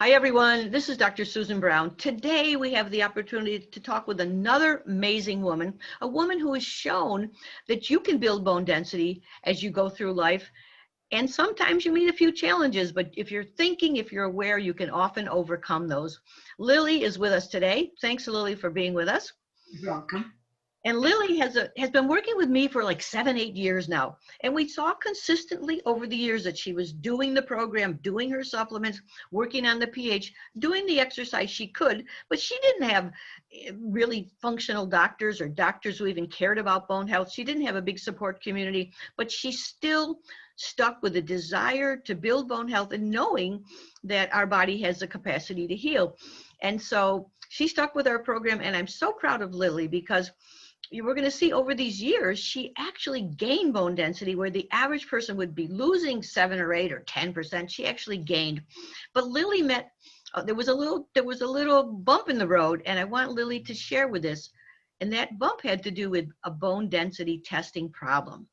Hi, everyone. This is Dr. Susan Brown. Today, we have the opportunity to talk with another amazing woman, a woman who has shown that you can build bone density as you go through life. And sometimes you meet a few challenges, but if you're thinking, if you're aware, you can often overcome those. Lilly is with us today. Thanks, Lilly, for being with us. You're welcome. And Lilly has been working with me for like 7-8 years now. And we saw consistently over the years that she was doing the program, doing her supplements, working on the pH, doing the exercise she could, but she didn't have really functional doctors or doctors who even cared about bone health. She didn't have a big support community, but she still stuck with the desire to build bone health and knowing that our body has the capacity to heal. And so she stuck with our program, and I'm so proud of Lilly because we're going to see over these years, she actually gained bone density where the average person would be losing 7 or 8 or 10%. She actually gained. But Lilly there was a little bump in the road, and I want Lilly to share with us. And that bump had to do with a bone density testing problem.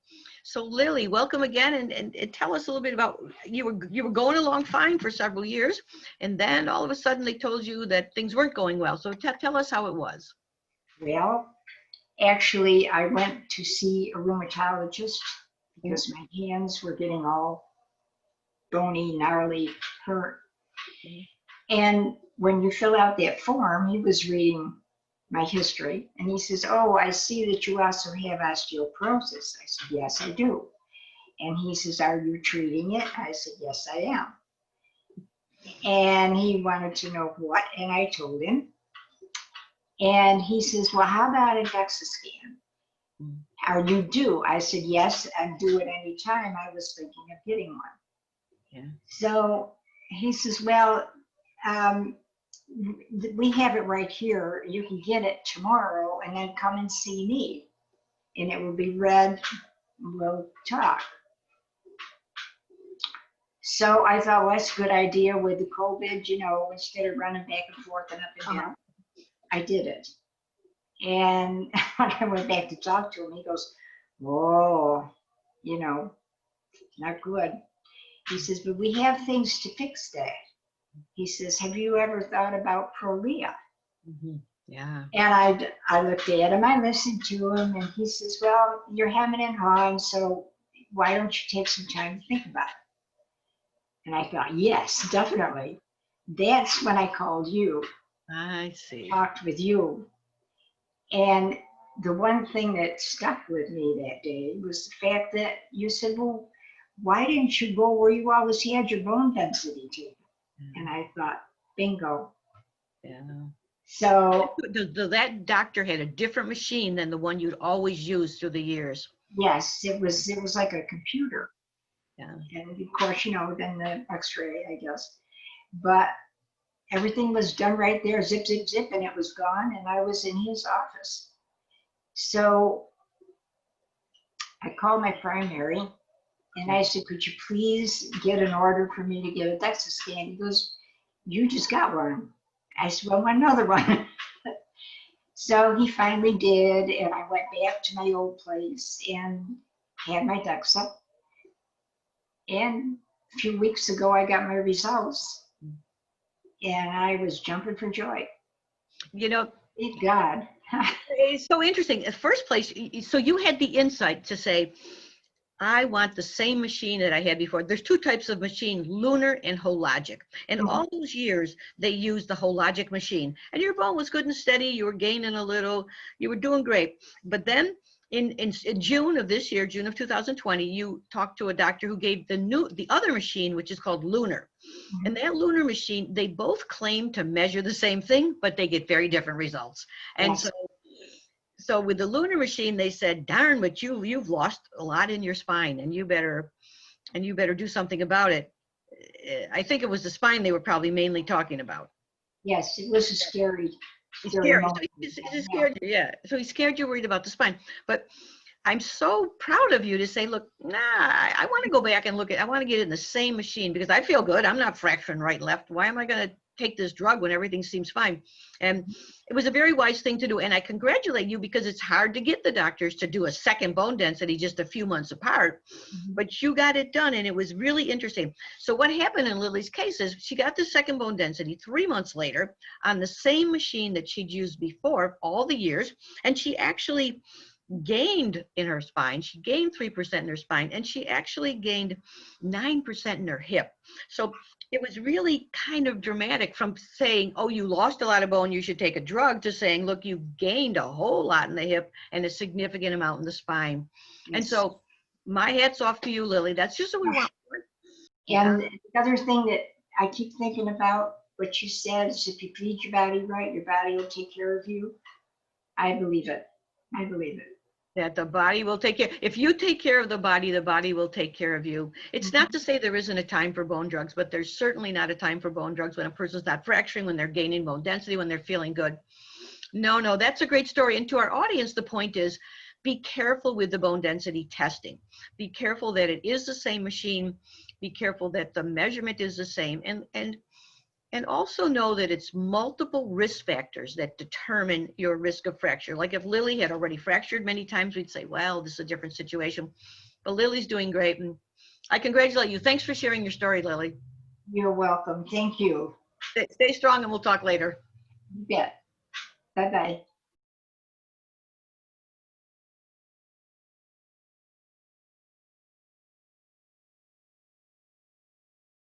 So Lilly, welcome again, and tell us a little bit about, you were going along fine for several years, and then all of a sudden they told you that things weren't going well. So tell us how it was. Well, actually, I went to see a rheumatologist because my hands were getting all bony, gnarly, hurt. And when you fill out that form, he was reading my history, and he says, "Oh, I see that you also have osteoporosis." I said, "Yes, I do." And he says, "Are you treating it?" I said, "Yes, I am." And he wanted to know what, and I told him. And he says, "Well, how about a DEXA scan? Are you due?" I said, "Yes, I'm due at any time. I was thinking of getting one." Yeah. So he says, "Well, we have it right here. You can get it tomorrow and then come and see me. And it will be read, we'll talk." So I thought, well, that's a good idea with the COVID, instead of running back and forth and up and down. I did it. And when I went back to talk to him, he goes, "Oh, not good." He says, "But we have things to fix that." He says, "Have you ever thought about Prolia?" Mm-hmm. Yeah. And I looked at him, I listened to him, and he says, "Well, you're hemming and hawing, so why don't you take some time to think about it?" And I thought, yes, definitely. That's when I called you. I see. Talked with you. And the one thing that stuck with me that day was the fact that you said, "Well, why didn't you go where you always had your bone density to?" And I thought, bingo. Yeah. So that doctor had a different machine than the one you'd always used through the years. yes, it was like a computer. Yeah. And of course, then the x-ray, I guess. But everything was done right there, zip, zip, zip, and it was gone, and I was in his office. So I called my primary, and I said, "Could you please get an order for me to get a DEXA scan?" He goes, "You just got one." I said, "Well, I want another one." So he finally did, and I went back to my old place and had my DEXA. And a few weeks ago, I got my results, and I was jumping for joy. Thank God. It's so interesting. At first place, so you had the insight to say, I want the same machine that I had before. There's two types of machine, lunar and hologic. And all those years, they used the hologic machine. And your bone was good and steady. You were gaining a little. You were doing great. But then in June of this year, June of 2020, you talked to a doctor who gave the other machine, which is called lunar. And that lunar machine, they both claim to measure the same thing, but they get very different results. And Yes. So with the lunar machine, they said, "Darn, but you've lost a lot in your spine, and you better do something about it." I think it was the spine they were probably mainly talking about. Yes, it was a scary Scary. moment. So he scared you, yeah. So he scared you, worried about the spine. But I'm so proud of you to say, look, I want to go back and I want to get in the same machine because I feel good. I'm not fracturing right and left. Why am I going to take this drug when everything seems fine. And it was a very wise thing to do. And I congratulate you, because it's hard to get the doctors to do a second bone density just a few months apart, but you got it done. And it was really interesting. So what happened in Lily's case is she got the second bone density 3 months later on the same machine that she'd used before all the years. And she actually gained in her spine. She gained 3% in her spine, and she actually gained 9% in her hip. So it was really kind of dramatic, from saying, oh, you lost a lot of bone, you should take a drug, to saying, look, you gained a whole lot in the hip and a significant amount in the spine. Yes. And so my hat's off to you, Lily. That's just what we want. And the other thing that I keep thinking about, what you said, is if you feed your body right, your body will take care of you. I believe it. I believe it. That the body will take care. If you take care of the body will take care of you. It's not to say there isn't a time for bone drugs, but there's certainly not a time for bone drugs when a person's not fracturing, when they're gaining bone density, when they're feeling good. No, that's a great story. And to our audience, the point is, be careful with the bone density testing. Be careful that it is the same machine. Be careful that the measurement is the same. And also know that it's multiple risk factors that determine your risk of fracture. Like if Lily had already fractured many times, we'd say, well, this is a different situation. But Lily's doing great, and I congratulate you. Thanks for sharing your story, Lily. You're welcome. Thank you. Stay strong, and we'll talk later. You bet. Bye-bye.